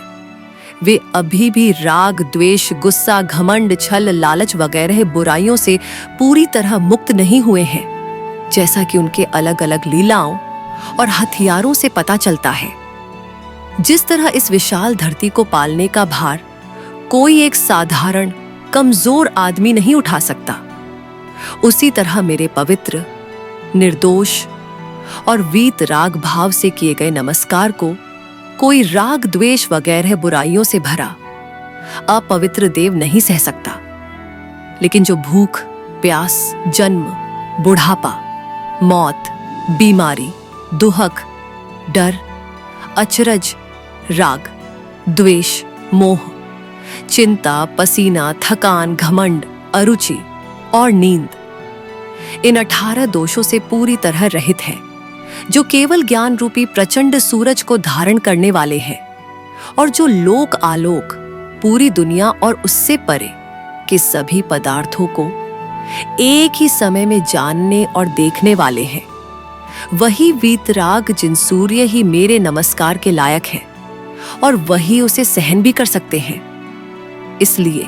वे अभी भी राग, द्वेष, गुस्सा, घमंड, छल, लालच वगैरह बुराइयों से पूरी तरह मुक्त नहीं हुए हैं, जैसा कि उनके अलग अलग लीलाओं और हथियारों से पता चलता है। जिस तरह इस विशाल धरती को पालने का भार कोई एक साधारण कमजोर आदमी नहीं उठा सकता, उसी तरह मेरे पवित्र, निर्दोष और वीत राग भाव से किए गए नमस्कार को कोई राग, द्वेष वगैरह बुराइयों से भरा अपवित्र देव नहीं सह सकता। लेकिन जो भूख, प्यास, जन्म, बुढ़ापा, मौत, बीमारी, दुहक, डर, अचरज, राग, द्वेष, मोह, चिंता, पसीना, थकान, घमंड, अरुचि और नींद, इन 18 दोषों से पूरी तरह रहित है, जो केवल ज्ञान रूपी प्रचंड सूरज को धारण करने वाले हैं, और जो लोक आलोक, पूरी दुनिया और उससे परे के सभी पदार्थों को एक ही समय में जानने और देखने वाले हैं। वही वीतराग जिन सूर्य ही मेरे नमस्कार के लायक है, और वही उसे सहन भी कर सकते हैं। इसलिए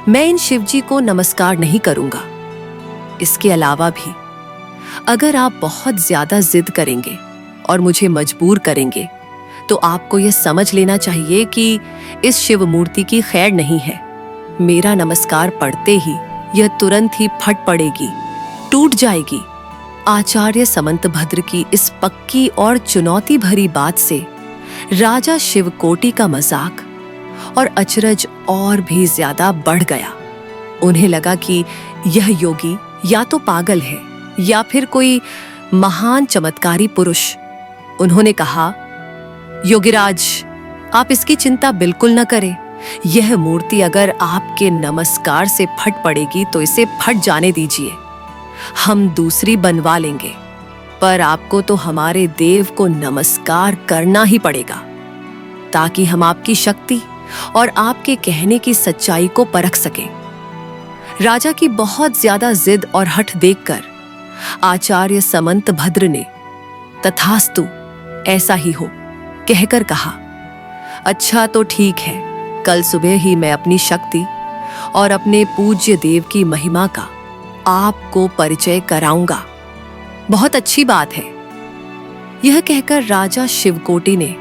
मैं इन शिवजी को नमस्कार नहीं करूंगा। इसके अलावा भी अगर आप बहुत ज्यादा जिद करेंगे और मुझे मजबूर करेंगे, तो आपको यह समझ लेना चाहिए कि इस शिव मूर्ति की खैर नहीं है। मेरा नमस्कार पढ़ते ही यह तुरंत ही फट पड़ेगी, टूट जाएगी। आचार्य समंत भद्र की इस पक्की और चुनौती भरी बात से राजा शिवकोटी का मजाक और अचरज और भी ज्यादा बढ़ गया। उन्हें लगा कि यह योगी या तो पागल है या फिर कोई महान चमत्कारी पुरुष। उन्होंने कहा, योगीराज, आप इसकी चिंता बिल्कुल न करें। यह मूर्ति अगर आपके नमस्कार से फट पड़ेगी तो इसे फट जाने दीजिए, हम दूसरी बनवा लेंगे। पर आपको तो हमारे देव को नमस्कार करना ही पड़ेगा, ताकि हम आपकी शक्ति और आपके कहने की सच्चाई को परख सकें। राजा की बहुत ज्यादा जिद और हठ देखकर आचार्य समंतभद्र ने तथास्तु, ऐसा ही हो कहकर कहा, अच्छा तो ठीक है, कल सुबह ही मैं अपनी शक्ति और अपने पूज्य देव की महिमा का आपको परिचय कराऊंगा। बहुत अच्छी बात है। यह कहकर राजा शिवकोटि ने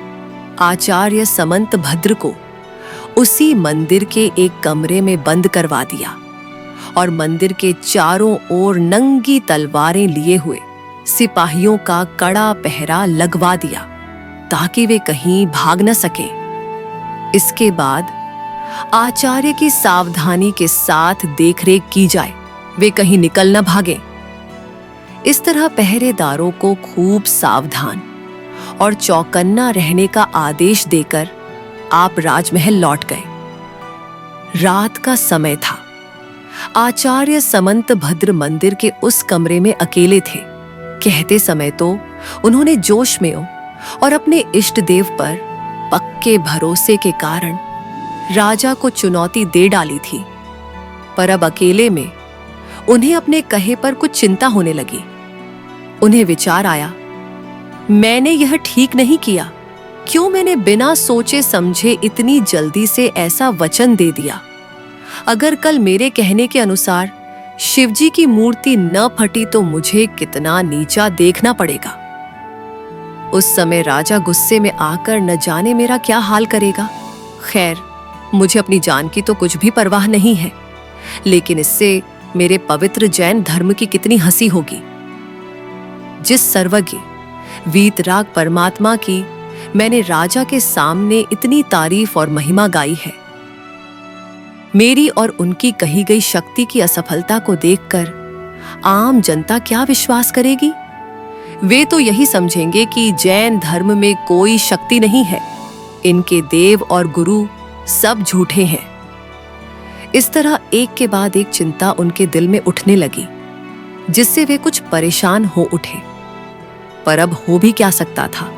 आचार्य समंतभद्र को उसी मंदिर के एक कमरे में बंद करवा दिया और मंदिर के चारों ओर नंगी तलवारें लिए हुए सिपाहियों का कड़ा पहरा लगवा दिया, ताकि वे कहीं भाग न सके। इसके बाद आचार्य की सावधानी के साथ देखरेख की जाए, वे कहीं निकल न भागे। इस तरह पहरेदारों को खूब सावधान और चौकन्ना रहने का आदेश देकर आप राजमहल लौट गए। रात का समय था। आचार्य समंतभद्र मंदिर के उस कमरे में अकेले थे। कहते समय तो उन्होंने जोश में और अपने इष्ट देव पर पक्के भरोसे के कारण राजा को चुनौती दे डाली थी, पर अब अकेले में उन्हें अपने कहे पर कुछ चिंता होने लगी। उन्हें विचार आया, मैंने यह ठीक नहीं किया। क्यों मैंने बिना सोचे समझे इतनी जल्दी से ऐसा वचन दे दिया? अगर कल मेरे कहने के अनुसार शिवजी की मूर्ति न फटी तो मुझे कितना नीचा देखना पड़ेगा। उस समय राजा गुस्से में आकर न जाने मेरा क्या हाल करेगा। खैर, मुझे अपनी जान की तो कुछ भी परवाह नहीं है, लेकिन इससे मेरे पवित्र जैन धर्म की कितनी हंसी होगी। जिस सर्वज्ञ वीतराग परमात्मा की मैंने राजा के सामने इतनी तारीफ और महिमा गाई है, मेरी और उनकी कही गई शक्ति की असफलता को देखकर आम जनता क्या विश्वास करेगी? वे तो यही समझेंगे कि जैन धर्म में कोई शक्ति नहीं है, इनके देव और गुरु सब झूठे हैं। इस तरह एक के बाद एक चिंता उनके दिल में उठने लगी, जिससे वे कुछ परेशान हो उठे। पर अब हो भी क्या सकता था?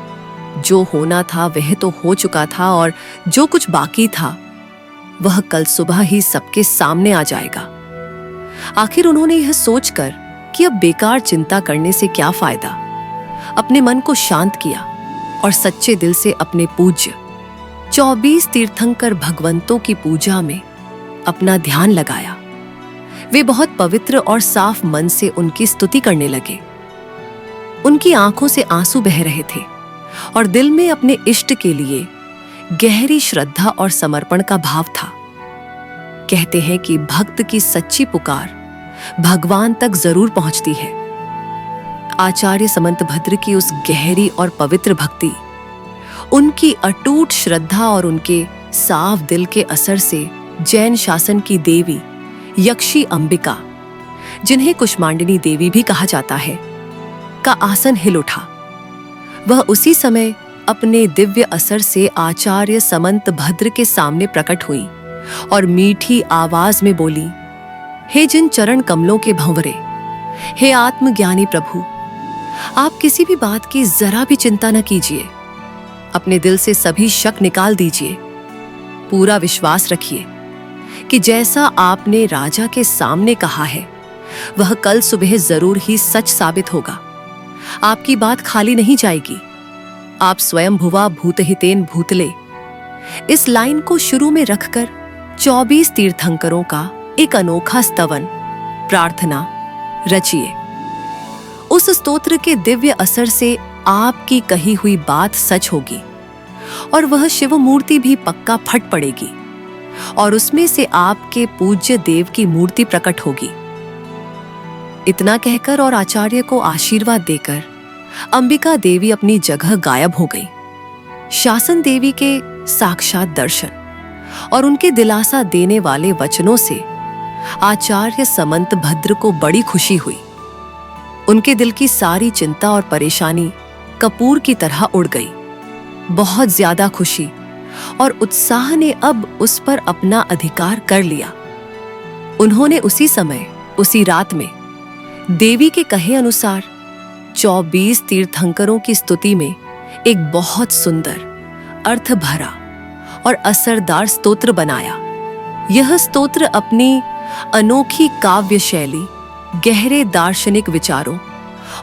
जो होना था वह तो हो चुका था, और जो कुछ बाकी था वह कल सुबह ही सबके सामने आ जाएगा। आखिर उन्होंने यह सोचकर कि अब बेकार चिंता करने से क्या फायदा, अपने मन को शांत किया और सच्चे दिल से अपने पूज्य 24 तीर्थंकर भगवंतों की पूजा में अपना ध्यान लगाया। वे बहुत पवित्र और साफ मन से उनकी स्तुति करने लगे। उनकी आंखों से आंसू बह रहे थे और दिल में अपने इष्ट के लिए गहरी श्रद्धा और समर्पण का भाव था। कहते हैं कि भक्त की सच्ची पुकार भगवान तक जरूर पहुंचती है। आचार्य समंतभद्र की उस गहरी और पवित्र भक्ति, उनकी अटूट श्रद्धा और उनके साफ दिल के असर से जैन शासन की देवी यक्षी अंबिका, जिन्हें कुष्मांडिनी देवी भी कहा जाता है, का आसन हिल उठा। वह उसी समय अपने दिव्य असर से आचार्य समंतभद्र के सामने प्रकट हुई और मीठी आवाज में बोली, हे जिन चरण कमलों के भंवरे, हे आत्मज्ञानी प्रभु, आप किसी भी बात की जरा भी चिंता न कीजिए। अपने दिल से सभी शक निकाल दीजिए। पूरा विश्वास रखिए कि जैसा आपने राजा के सामने कहा है वह कल सुबह जरूर ही सच साबित होगा। आपकी बात खाली नहीं जाएगी। आप स्वयं भुवा भूतहितेन भूतले, इस लाइन को शुरू में रखकर 24 तीर्थंकरों का एक अनोखा स्तवन प्रार्थना रचिए। उस स्तोत्र के दिव्य असर से आपकी कही हुई बात सच होगी और वह शिव मूर्ति भी पक्का फट पड़ेगी और उसमें से आपके पूज्य देव की मूर्ति प्रकट होगी। इतना कहकर और आचार्य को आशीर्वाद देकर अंबिका देवी अपनी जगह गायब हो गई। शासन देवी के साक्षात दर्शन और उनके दिलासा देने वाले वचनों से आचार्य समंतभद्र को बड़ी खुशी हुई। उनके दिल की सारी चिंता और परेशानी कपूर की तरह उड़ गई। बहुत ज्यादा खुशी और उत्साह ने अब उस पर अपना अधिकार कर लिया। उन्होंने उसी समय, उसी रात में देवी के कहे अनुसार 24 तीर्थंकरों की स्तुति में एक बहुत सुंदर, अर्थ भरा और असरदार स्तोत्र बनाया। यह स्तोत्र अपनी अनोखी काव्य शैली, गहरे दार्शनिक विचारों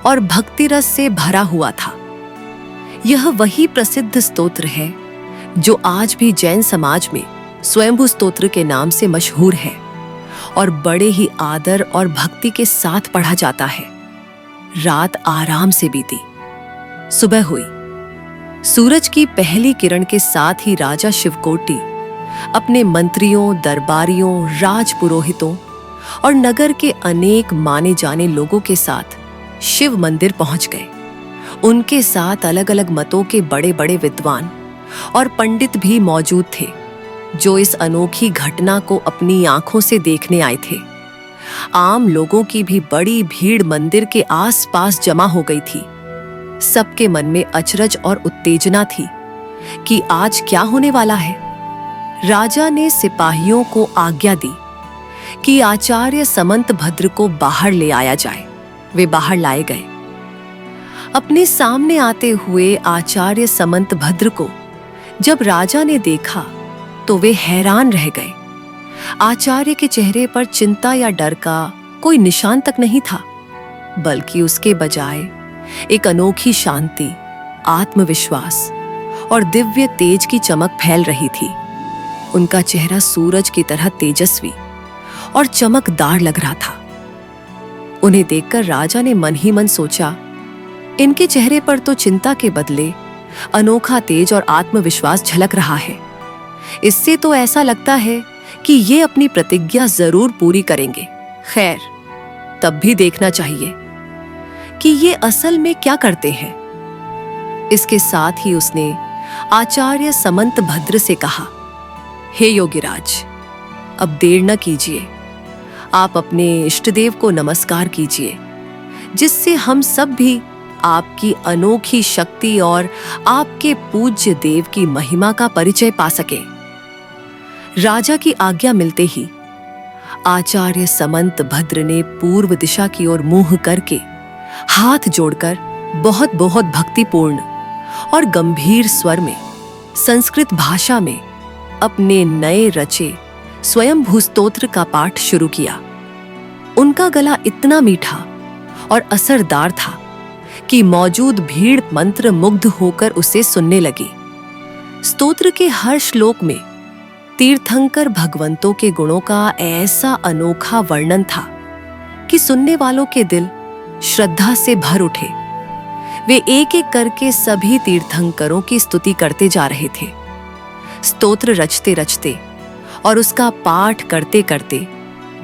और भक्ति रस से भरा हुआ था। यह वही प्रसिद्ध स्तोत्र है जो आज भी जैन समाज में स्वयंभू स्तोत्र के नाम से मशहूर है और बड़े ही आदर और भक्ति के साथ पढ़ा जाता है। रात आराम से बीती। सुबह हुई। सूरज की पहली किरण के साथ ही राजा शिवकोटी अपने मंत्रियों, दरबारियों, राजपुरोहितों और नगर के अनेक माने जाने लोगों के साथ शिव मंदिर पहुंच गए। उनके साथ अलग अलग मतों के बड़े बड़े विद्वान और पंडित भी मौजूद थे, जो इस अनोखी घटना को अपनी आंखों से देखने आए थे। आम लोगों की भी बड़ी भीड़ मंदिर के आसपास जमा हो गई थी। सबके मन में अचरज और उत्तेजना थी कि आज क्या होने वाला है। राजा ने सिपाहियों को आज्ञा दी कि आचार्य समंत भद्र को बाहर ले आया जाए। वे बाहर लाए गए। अपने सामने आते हुए आचार्य समंत भद्र को जब राजा ने देखा तो वे हैरान रह गए। आचार्य के चेहरे पर चिंता या डर का कोई निशान तक नहीं था, बल्कि उसके बजाय एक अनोखी शांति, आत्मविश्वास और दिव्य तेज की चमक फैल रही थी। उनका चेहरा सूरज की तरह तेजस्वी और चमकदार लग रहा था। उन्हें देखकर राजा ने मन ही मन सोचा, इनके चेहरे पर तो चिंता के बदले अनोखा तेज और आत्मविश्वास झलक रहा है। इससे तो ऐसा लगता है कि ये अपनी प्रतिज्ञा जरूर पूरी करेंगे। खैर, तब भी देखना चाहिए कि ये असल में क्या करते हैं। इसके साथ ही उसने आचार्य समंत भद्र से कहा, हे योगीराज, अब देर न कीजिए। आप अपने इष्टदेव को नमस्कार कीजिए, जिससे हम सब भी आपकी अनोखी शक्ति और आपके पूज्य देव की महिमा का परिचय पा सके। राजा की आज्ञा मिलते ही आचार्य समंत भद्र ने पूर्व दिशा की ओर मुंह करके हाथ जोड़कर बहुत बहुत भक्तिपूर्ण और गंभीर स्वर में संस्कृत भाषा में अपने नए रचे स्वयंभू स्तोत्र का पाठ शुरू किया। उनका गला इतना मीठा और असरदार था कि मौजूद भीड़ मंत्र मुग्ध होकर उसे सुनने लगी। स्तोत्र के हर श्लोक में तीर्थंकर भगवंतों के गुणों का ऐसा अनोखा वर्णन था कि सुनने वालों के दिल श्रद्धा से भर उठे। वे एक एक करके सभी तीर्थंकरों की स्तुति करते जा रहे थे। स्तोत्र रचते रचते और उसका पाठ करते करते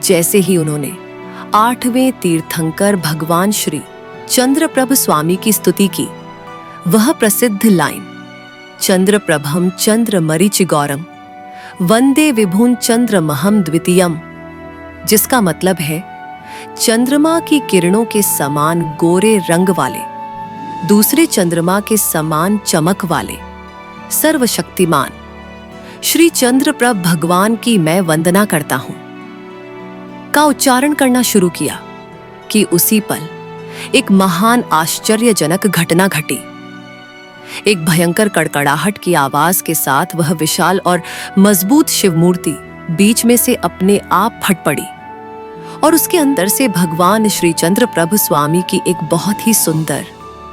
जैसे ही उन्होंने 8वें तीर्थंकर भगवान श्री चंद्रप्रभ स्वामी की स्तुति की, वह प्रसिद्ध लाइन चंद्रप्रभम चंद्रमरीचिगौरम वंदे विभुन चंद्रमहम द्वितीयम, जिसका मतलब है चंद्रमा की किरणों के समान गोरे रंग वाले, दूसरे चंद्रमा के समान चमक वाले सर्वशक्तिमान श्री चंद्रप्रभ भगवान की मैं वंदना करता हूं का उच्चारण करना शुरू किया कि उसी पल एक महान आश्चर्यजनक घटना घटी। एक भयंकर कड़कड़ाहट की आवाज के साथ वह विशाल और मजबूत शिव मूर्ति बीच में से अपने आप फट पड़ी और उसके अंदर से भगवान श्री चंद्रप्रभ स्वामी की एक बहुत ही सुंदर,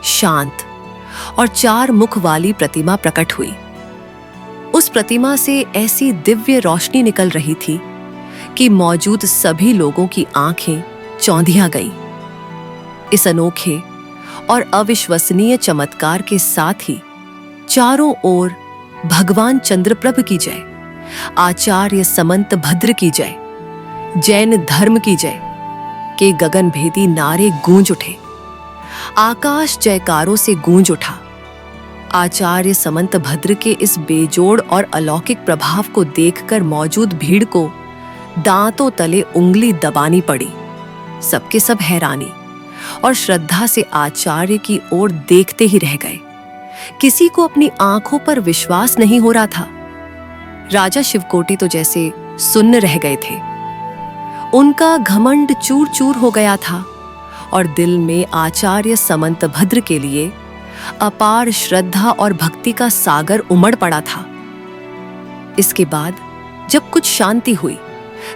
शांत और 4 मुख वाली प्रतिमा प्रकट हुई। उस प्रतिमा से ऐसी दिव्य रोशनी निकल रही थी कि मौजूद सभी लोगों की आंखें चौंधिया गईं। इस अनोखे और अविश्वसनीय चमत्कार के साथ ही चारों ओर भगवान चंद्रप्रभ की जय, आचार्य समंत भद्र की जय, जैन धर्म की जय के गगनभेदी नारे गूंज उठे। आकाश जयकारों से गूंज उठा। आचार्य समंत भद्र के इस बेजोड़ और अलौकिक प्रभाव को देखकर मौजूद भीड़ को दांतों तले उंगली दबानी पड़ी। सबके सब हैरानी और श्रद्धा से आचार्य की ओर देखते ही रह गए। किसी को अपनी आंखों पर विश्वास नहीं हो रहा था। राजा शिवकोटी तो जैसे सुन्न रह गए थे। उनका घमंड चूर चूर हो गया था और दिल में आचार्य समंतभद्र के लिए अपार श्रद्धा और भक्ति का सागर उमड़ पड़ा था। इसके बाद जब कुछ शांति हुई,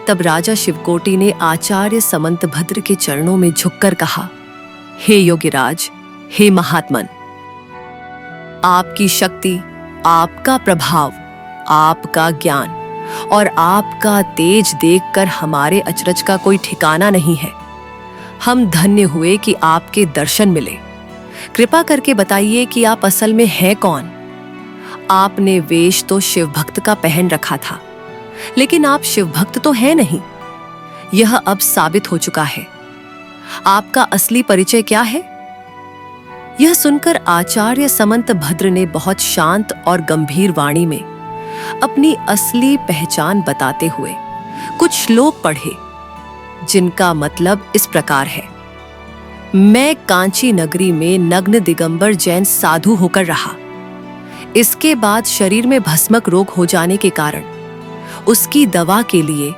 तब राजा शिवकोटि ने आचार्य समंतभद्र के चरणों में झुककर कहा, हे योगीराज, हे महात्मन, आपकी शक्ति, आपका प्रभाव, आपका ज्ञान और आपका तेज देखकर हमारे अचरज का कोई ठिकाना नहीं है। हम धन्य हुए कि आपके दर्शन मिले। कृपा करके बताइए कि आप असल में हैं कौन? आपने वेश तो शिव भक्त का पहन रखा था, लेकिन आप शिव भक्त तो हैं नहीं। यह अब साबित हो चुका है। आपका असली परिचय क्या है? यह सुनकर आचार्य समंतभद्र ने बहुत शांत और गंभीर वाणी में अपनी असली पहचान बताते हुए कुछ श्लोक पढ़े, जिनका मतलब इस प्रकार है। मैं कांची नगरी में नग्न दिगंबर जैन साधु होकर रहा। इसके बाद शरीर में भस्मक रोग हो जाने के कारण उसकी दवा के लिए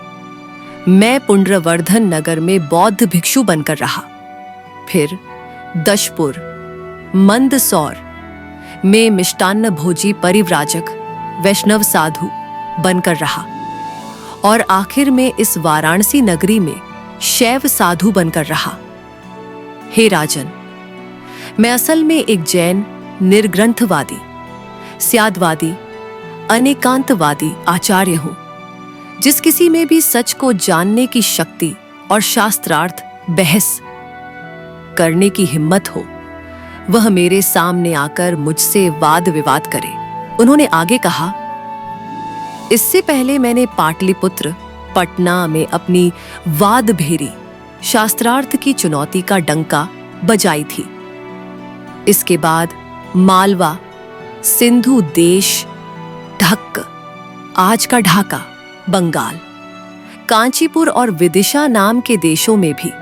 मैं पुंड्रवर्धन नगर में बौद्ध भिक्षु बनकर रहा। फिर दशपुर, मंदसौर में मिष्टान्न भोजी परिव्राजक वैष्णव साधु बनकर रहा और आखिर में इस वाराणसी नगरी में शैव साधु बनकर रहा। हे राजन, मैं असल में एक जैन निर्ग्रंथवादी, स्यादवादी, अनेकांतवादी आचार्य हूं। जिस किसी में भी सच को जानने की शक्ति और शास्त्रार्थ बहस करने की हिम्मत हो, वह मेरे सामने आकर मुझसे वाद विवाद करे। उन्होंने आगे कहा, इससे पहले मैंने पाटलिपुत्र, पटना में अपनी वाद भेरी शास्त्रार्थ की चुनौती का डंका बजाई थी। इसके बाद मालवा, सिंधु देश, ढक्क, आज का ढाका, बंगाल, कांचीपुर और विदिशा नाम के देशों में भी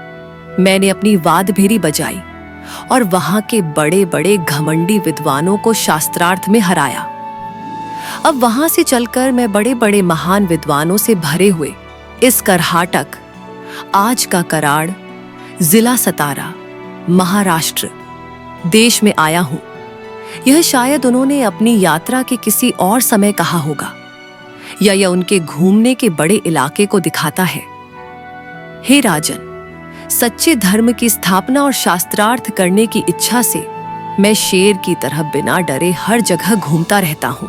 मैंने अपनी वाद भेरी बजाई और वहां के बड़े बड़े घमंडी विद्वानों को शास्त्रार्थ में हराया। अब वहां से चलकर मैं बड़े बड़े महान विद्वानों से भरे हुए इस कर्हाटक, आज का कराड़, जिला सतारा, महाराष्ट्र देश में आया हूं। यह शायद उन्होंने अपनी यात्रा के किसी और समय कहा होगा, या यह उनके घूमने के बड़े इलाके को दिखाता है। हे राजन, सच्चे धर्म की स्थापना और शास्त्रार्थ करने की इच्छा से मैं शेर की तरह बिना डरे हर जगह घूमता रहता हूं।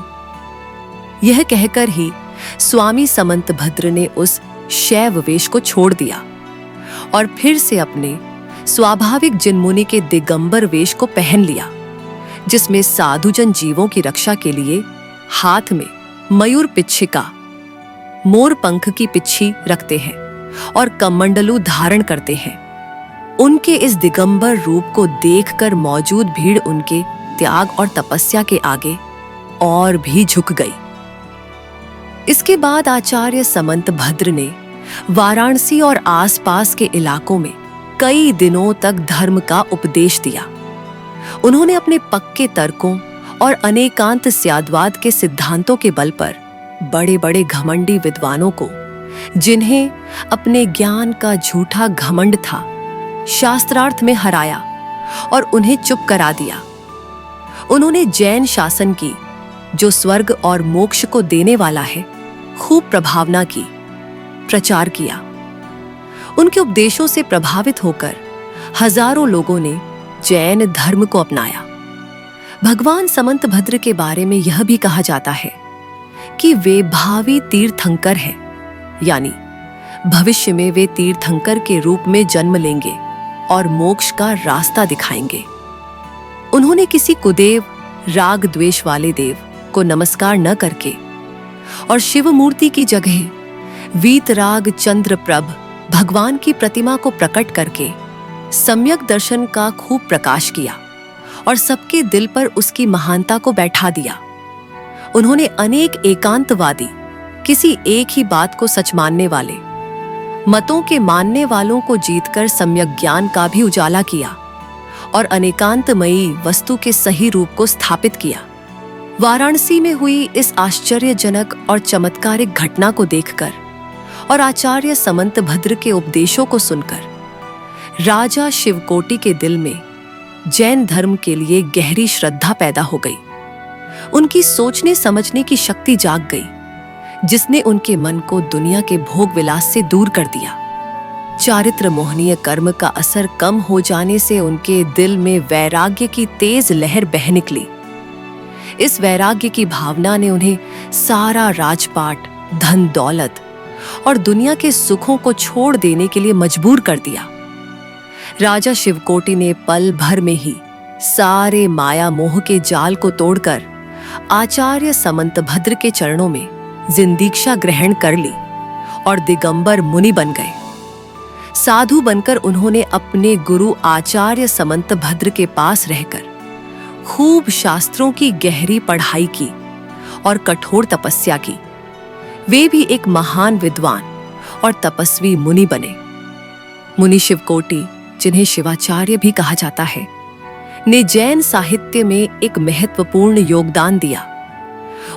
यह कहकर ही स्वामी समंतभद्र ने उस शैव वेश को छोड़ दिया और फिर से अपने स्वाभाविक जिनमुनि के दिगंबर वेश को पहन लिया, जिसमें साधुजन जीवों की रक्षा के लिए हाथ में मयूर पिच्छिका, मोर पंख की पिच्छी रखते हैं और कमंडलू धारण करते हैं। उनके इस दिगंबर रूप को देखकर मौजूद भीड़ उनके त्याग और तपस्या के आगे और भी झुक गई। इसके बाद आचार्य समंतभद्र ने वाराणसी और आसपास के इलाकों में कई दिनों तक धर्म का उपदेश दिया। उन्होंने अपने पक्के तर्कों और अनेकांत स्यादवाद के सिद्धांतों के बल पर बड़े बड़े घमंडी विद्वानों को, जिन्हें अपने ज्ञान का झूठा घमंड था, शास्त्रार्थ में हराया और उन्हें चुप करा दिया। उन्होंने जैन शासन की, जो स्वर्ग और मोक्ष को देने वाला है, खूब प्रभावना की, प्रचार किया। उनके उपदेशों से प्रभावित होकर हजारों लोगों ने जैन धर्म को अपनाया। भगवान समंतभद्र के बारे में यह भी कहा जाता है कि वे भावी तीर्थंकर हैं, यानी भविष्य में वे तीर्थंकर के रूप में जन्म लेंगे और मोक्ष का रास्ता दिखाएंगे। उन्होंने किसी कुदेव, राग द्वेष वाले देव को नमस्कार न करके और शिव मूर्ति की जगह वीतराग चंद्रप्रभ भगवान की प्रतिमा को प्रकट करके सम्यक दर्शन का खूब प्रकाश किया और सबके दिल पर उसकी महानता को बैठा दिया। उन्होंने अनेक एकांतवादी, किसी एक ही बात को सच मानने वाले, मतों के मानने वालों को जीतकर सम्यक ज्ञान का भी उजाला किया और अनेकांतमयी वस्तु के सही रूप को स्थापित किया। वाराणसी में हुई इस आश्चर्यजनक और चमत्कारिक घटना को देखकर और आचार्य समंतभद्र के उपदेशों को सुनकर राजा शिवकोटि के दिल में जैन धर्म के लिए गहरी श्रद्धा पैदा हो गई। उनकी सोचने समझने की शक्ति जाग गई, जिसने उनके मन को दुनिया के भोग विलास से दूर कर दिया। चारित्र मोहनीय कर्म का असर कम हो जाने से उनके दिल में वैराग्य की तेज लहर बह निकली। इस वैराग्य की भावना ने उन्हें सारा राजपाट, धन दौलत और दुनिया के सुखों को छोड़ देने के लिए मजबूर कर दिया। राजा शिवकोटि ने पल भर में ही सारे माया मोह के जाल को तोड़कर आचार्य समंतभद्र के चरणों में जिंदीक्षा ग्रहण कर ली और दिगंबर मुनि बन गए। साधु बनकर उन्होंने अपने गुरु आचार्य समंतभद्र के पास रहकर खूब शास्त्रों की गहरी पढ़ाई की और कठोर तपस्या की। वे भी एक महान विद्वान और तपस्वी मुनि बने। मुनि शिवकोटि, जिन्हें शिवाचार्य भी कहा जाता है, ने जैन साहित्य में एक महत्वपूर्ण योगदान दिया।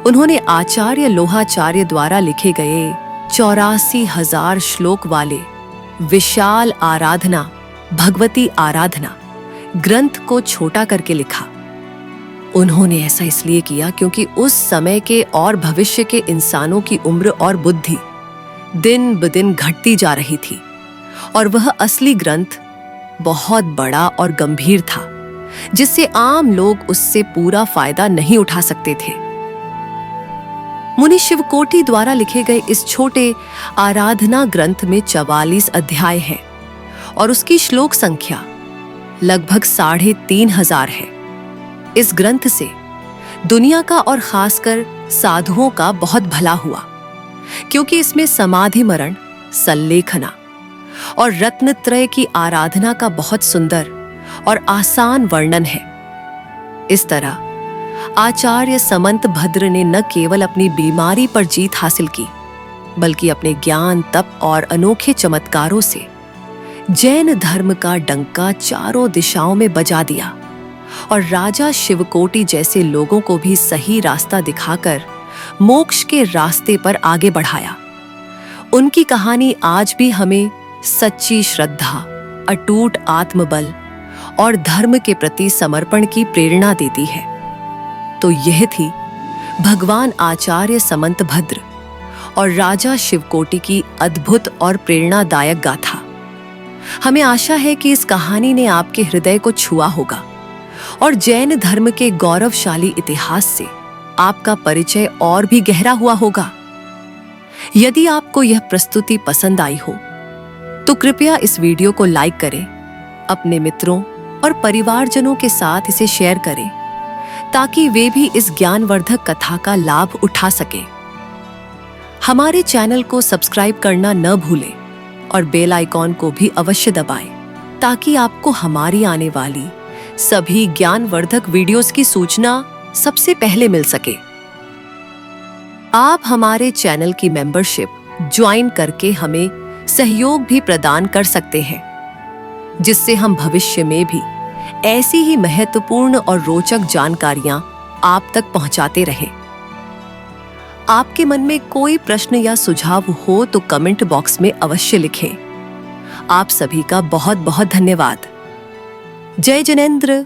उन्होंने आचार्य लोहाचार्य द्वारा लिखे गए 84,000 श्लोक वाले विशाल आराधना, भगवती आराधना ग्रंथ को छोटा करके लिखा। उन्होंने ऐसा इसलिए किया क्योंकि उस समय के और भविष्य के इंसानों की उम्र और बुद्धि दिन ब दिन घटती जा रही थी और वह असली ग्रंथ बहुत बड़ा और गंभीर था, जिससे आम लोग उससे पूरा फायदा नहीं उठा सकते थे। मुनि शिवकोटि द्वारा लिखे गए इस छोटे आराधना ग्रंथ में 44 अध्याय हैं और उसकी श्लोक संख्या लगभग 3,500 है। इस ग्रंथ से दुनिया का और खासकर साधुओं का बहुत भला हुआ, क्योंकि इसमें समाधि मरण, सल्लेखना और रत्नत्रय की आराधना का बहुत सुंदर और आसान वर्णन है। इस तरह आचार्य समंतभद्र ने न केवल अपनी बीमारी पर जीत हासिल की, बल्कि अपने ज्ञान, तप और अनोखे चमत्कारों से जैन धर्म का डंका चारों दिशाओं में बजा दिया और राजा शिवकोटि जैसे लोगों को भी सही रास्ता दिखाकर मोक्ष के रास्ते पर आगे बढ़ाया। उनकी कहानी आज भी हमें सच्ची श्रद्धा, अटूट आत्मबल और धर्म के प्रति समर्पण की प्रेरणा देती है। तो यह थी भगवान आचार्य समंतभद्र और राजा शिवकोटि की अद्भुत और प्रेरणादायक गाथा। हमें आशा है कि इस कहानी ने आपके हृदय को छुआ होगा और जैन धर्म के गौरवशाली इतिहास से आपका परिचय और भी गहरा हुआ होगा। यदि आपको यह प्रस्तुति पसंद आई हो तो कृपया इस वीडियो को लाइक करें, अपने मित्रों और परिवारजनों के साथ इसे शेयर करें, ताकि वे भी इस ज्ञानवर्धक कथा का लाभ उठा सकें। हमारे चैनल को सब्सक्राइब करना न भूलें और बेल आइकॉन को भी अवश्य दबाएं, ताकि आपको हमारी आने वाली सभी ज्ञानवर्धक वीडियोस की सूचना सबसे पहले मिल सके। आप हमारे चैनल की मेंबरशिप ज्वाइन करके हमें सहयोग भी प्रदान कर सकते हैं, जिससे हम भविष्य में भी ऐसी ही महत्वपूर्ण और रोचक जानकारियां आप तक पहुंचाते रहें। आपके मन में कोई प्रश्न या सुझाव हो तो कमेंट बॉक्स में अवश्य लिखें। आप सभी का बहुत बहुत धन्यवाद। जय जिनेंद्र।